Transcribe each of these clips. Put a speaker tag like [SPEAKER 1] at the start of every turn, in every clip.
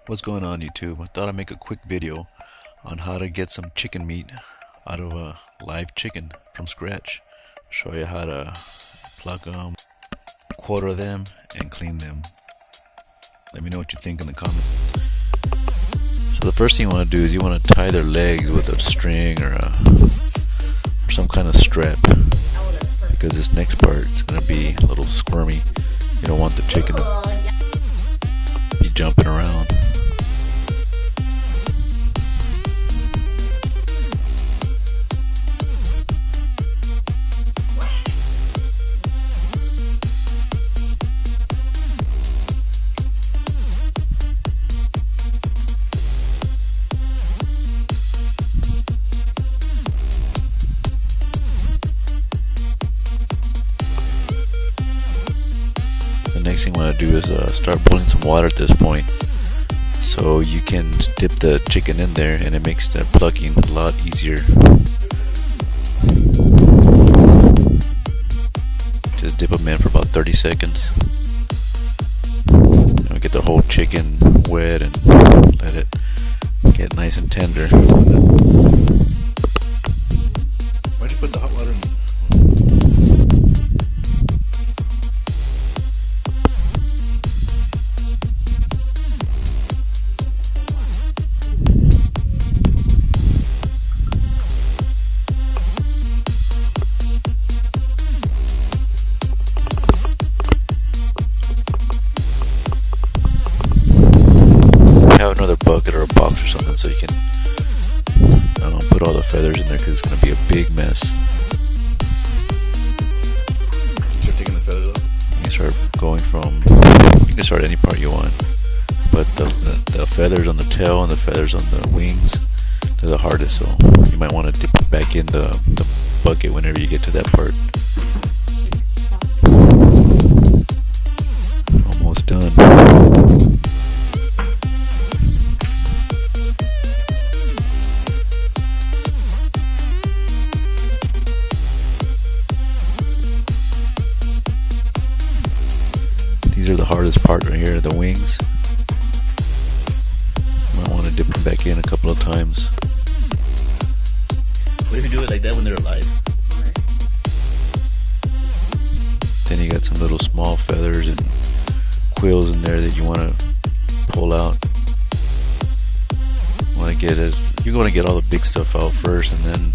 [SPEAKER 1] What's going on, YouTube? I thought I'd make a quick video on how to get some chicken meat out of a live chicken from scratch. Show you how to pluck them, quarter them, and clean them. Let me know what you think in the comments. So the first thing you want to do is you want to tie their legs with a string or some kind of strap, because this next part is going to be a little squirmy. You don't want the chicken to be jumping around. The next thing you want to do is start boiling some water at this point, so you can dip the chicken in there and it makes the plucking a lot easier. Just dip them in for about 30 seconds. And get the whole chicken wet and let it get nice and tender. Why'd you put the hot water in? Have another bucket or a box or something so you can put all the feathers in there, because it's going to be a big mess. Start taking the feathers off? You can start going from, you can start any part you want, but the feathers on the tail and the feathers on the wings, they're the hardest, so you might want to dip it back in the bucket whenever you get to that part. Almost done. These are the hardest part right here, the wings. You might want to dip them back in a couple of times.
[SPEAKER 2] What if you do it like that when they're alive?
[SPEAKER 1] Then you got some little small feathers and quills in there that you want to pull out. You want to get all the big stuff out first, and then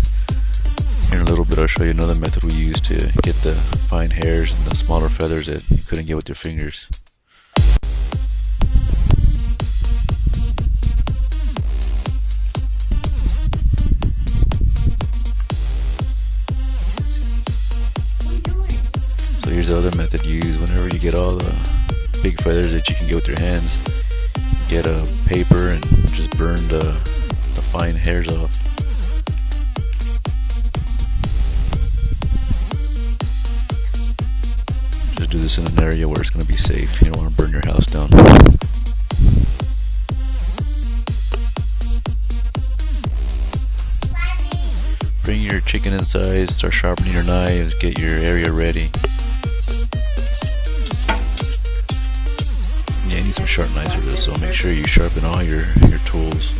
[SPEAKER 1] here in a little bit I'll show you another method we use to get the fine hairs and the smaller feathers that you couldn't get with your fingers. So here's the other method you use whenever you get all the big feathers that you can get with your hands. Get a paper and just burn the fine hairs off. Just do this in an area where it's going to be safe. You don't want to burn your house down. Bring your chicken inside, start sharpening your knives, get your area ready. Yeah, you need some sharp knives for this, so make sure you sharpen all your tools.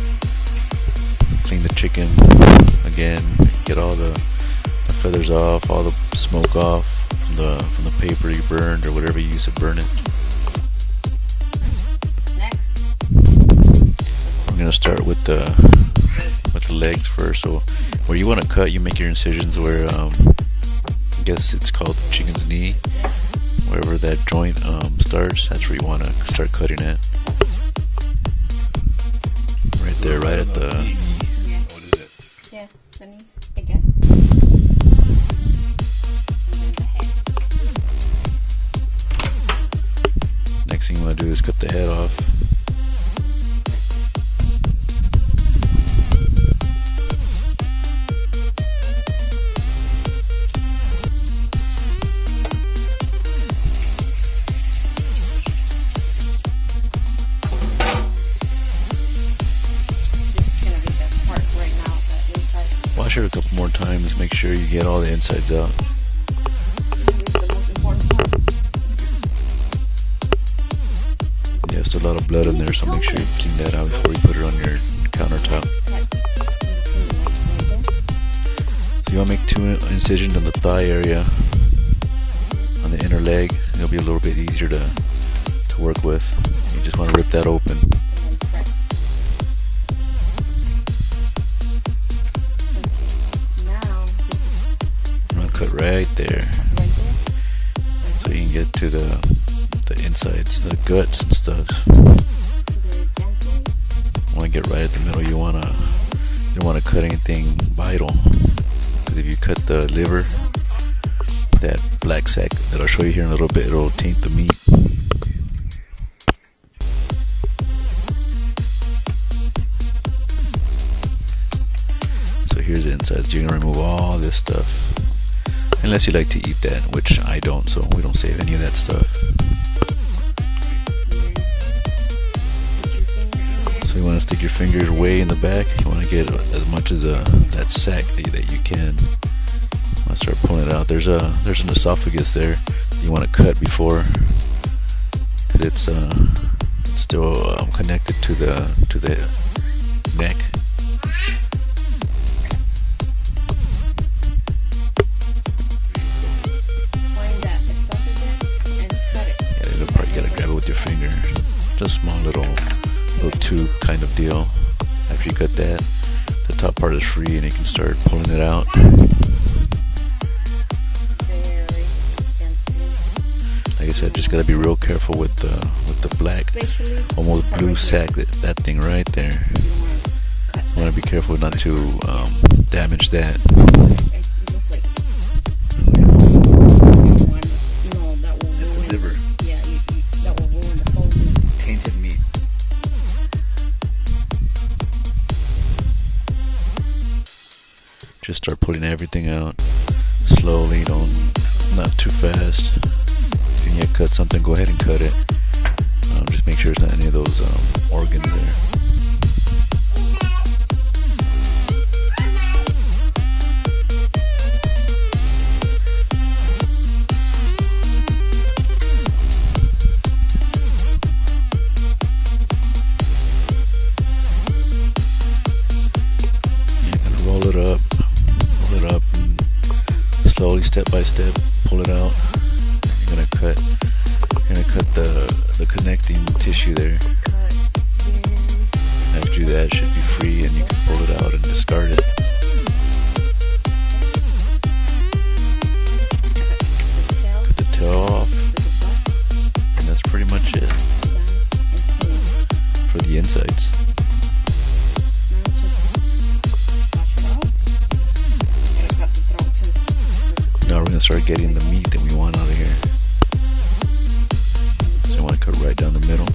[SPEAKER 1] Clean the chicken again, get all the feathers off, all the smoke off from the paper you burned or whatever you used to burn it.
[SPEAKER 3] Next,
[SPEAKER 1] We're gonna start with the legs first. So where you want to cut, you make your incisions where I guess it's called the chicken's knee. Wherever that joint starts, that's where you want to start cutting at. Right there, right at the.
[SPEAKER 2] What is it?
[SPEAKER 3] yes, the knees, I guess. And then the head.
[SPEAKER 1] Next thing you want to do is cut the head off. Wash it a couple more times, make sure you get all the insides out.
[SPEAKER 3] The most important part.
[SPEAKER 1] Yeah, so a lot of blood in there, so make sure you clean that out before you put it on your countertop. So you want to make 2 incisions on the thigh area, on the inner leg. It'll be a little bit easier to work with. You just want to rip that open. I'm going to cut right there, so you can get to the insides, the guts and stuff. You want to get right at the middle. You don't want to cut anything vital, because if you cut the liver, that black sac that I'll show you here in a little bit, it'll taint the meat. So here's the insides. You're gonna remove all this stuff, unless you like to eat that, which I don't, so we don't save any of that stuff. So you want to stick your fingers way in the back. You want to get as much as that sac that you can. I'm gonna start pulling it out. There's an esophagus there that you want to cut before, because it's still connected to the neck.
[SPEAKER 3] Find that esophagus and cut it.
[SPEAKER 1] Yeah, you gotta grab it with your finger. Just a small little tube kind of deal. After you cut that, the top part is free and you can start pulling it out. Like I said, just gotta be real careful with the black, almost blue sac, that thing right there. You wanna be careful not to damage that.
[SPEAKER 2] It's the liver.
[SPEAKER 3] Yeah, that will ruin the whole meat.
[SPEAKER 2] Tainted meat.
[SPEAKER 1] Just start pulling everything out slowly. Not too fast. If you need to cut something, go ahead and cut it. Just make sure there's not any of those organs there. Roll it up, and slowly, step by step, pull it out. You're gonna cut the connecting tissue there. After that, it should be free, and you can pull it out and discard it. Cut the tail off, and that's pretty much it for the insides. Now we're going to start getting the meat that we want out of here. So I want to cut right down the middle.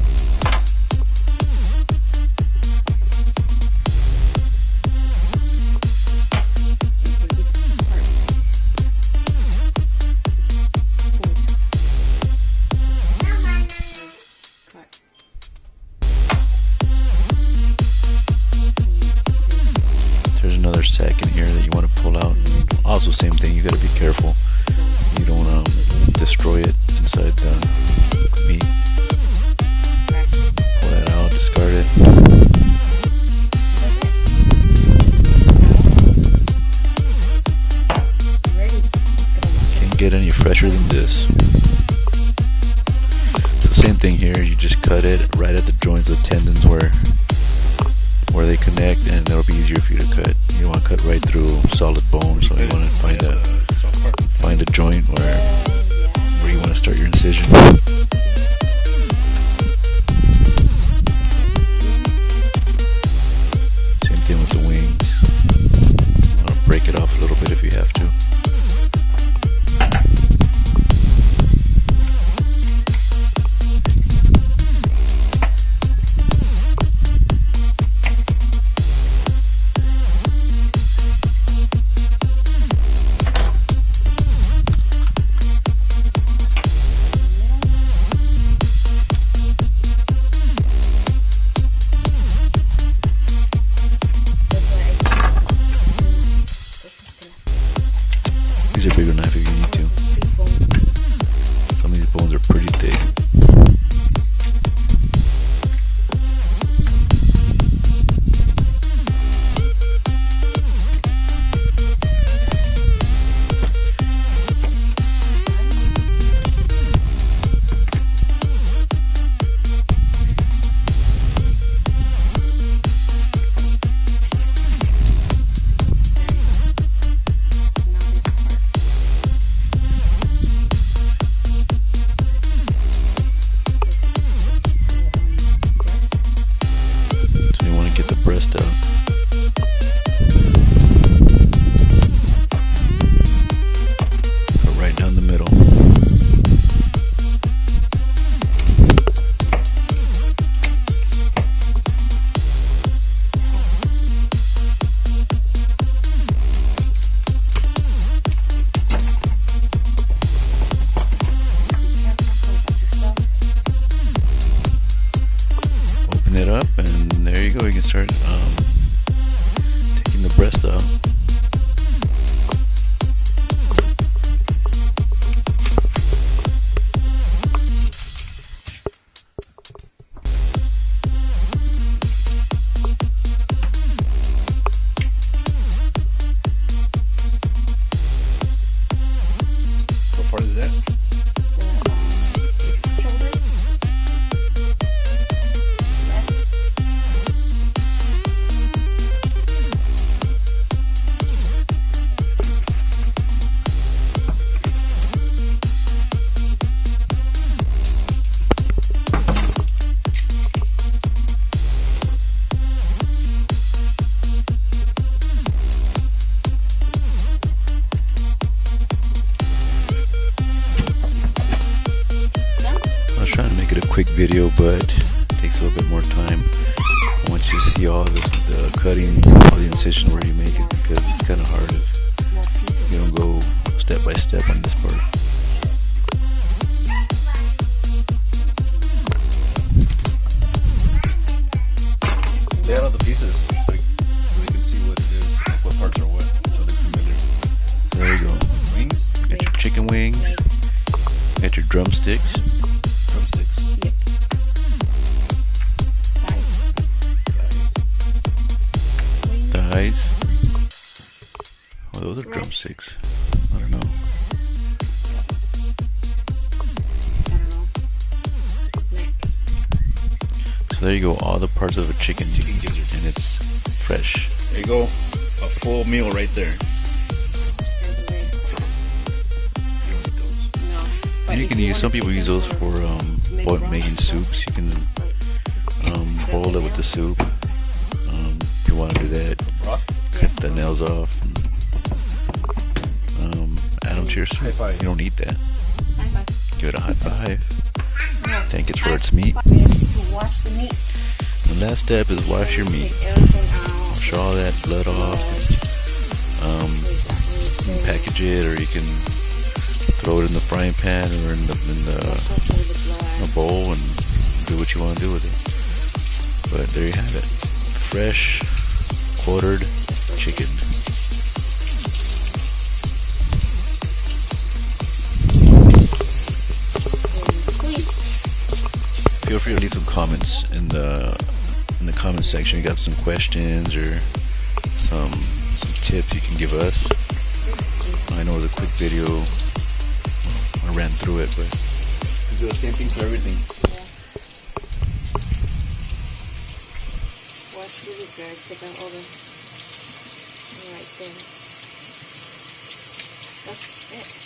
[SPEAKER 1] There's another sac in here that you want to pull out. Also, same thing, you got to be careful. You don't want to destroy it inside the meat. Pull that out, discard it. Can't get any fresher than this. So same thing here, you just cut it right at the joints of the tendons where they connect, and it'll be easier for you to cut. You don't want to cut right through solid bone, so you want to find a joint where you want to start your incision. Same thing with the wings. You want to break it off a little bit if you have to. up, and there you go. You can start taking the breast out.
[SPEAKER 2] What part is that?
[SPEAKER 3] Shoulder.
[SPEAKER 1] I was trying to make it a quick video, but it takes a little bit more time once you see all this, the cutting, all the incision where you make it, because it's kind of hard if you don't go step by step on this part.
[SPEAKER 2] Lay out all the pieces so they can see what it is, like what parts are what, so they're familiar.
[SPEAKER 1] There you go.
[SPEAKER 2] Wings,
[SPEAKER 1] Got your chicken wings, got your drumsticks,
[SPEAKER 2] drumsticks,
[SPEAKER 3] Yep. Thighs.
[SPEAKER 1] thighs. Oh, those are drumsticks. I don't know.
[SPEAKER 3] I don't know. Neck.
[SPEAKER 1] So there you go, all the parts of a chicken,
[SPEAKER 2] chicken gizzard.
[SPEAKER 1] and it's fresh.
[SPEAKER 2] There you go, a full meal right there.
[SPEAKER 3] And the leg.
[SPEAKER 2] You don't need those.
[SPEAKER 3] No. But
[SPEAKER 1] And you
[SPEAKER 3] if
[SPEAKER 1] can use,
[SPEAKER 3] wanna
[SPEAKER 1] some people
[SPEAKER 3] take
[SPEAKER 1] use
[SPEAKER 3] it
[SPEAKER 1] those for making soups. You can boil it with the soup. If you want to do that,
[SPEAKER 2] Broth?
[SPEAKER 1] cut the nails off. Add them to your
[SPEAKER 2] High
[SPEAKER 1] soup.
[SPEAKER 2] five.
[SPEAKER 1] You don't eat that.
[SPEAKER 3] High five.
[SPEAKER 1] Give it a high five.
[SPEAKER 3] No.
[SPEAKER 1] Thank it for
[SPEAKER 3] High
[SPEAKER 1] its meat.
[SPEAKER 3] five is to wash the meat.
[SPEAKER 1] The last step is wash your meat.
[SPEAKER 3] Take everything out.
[SPEAKER 1] Wash all that blood off. You can package it, or you can throw it in the frying pan or in a bowl and do what you want to do with it. But there you have it. Fresh quartered chicken. Feel free to leave some comments in the comment section. You got some questions or some tips you can give us. I know it was a quick video. I ran through it, but
[SPEAKER 2] You do the same thing for everything.
[SPEAKER 3] Wash really good. Take out all the right there. That's it.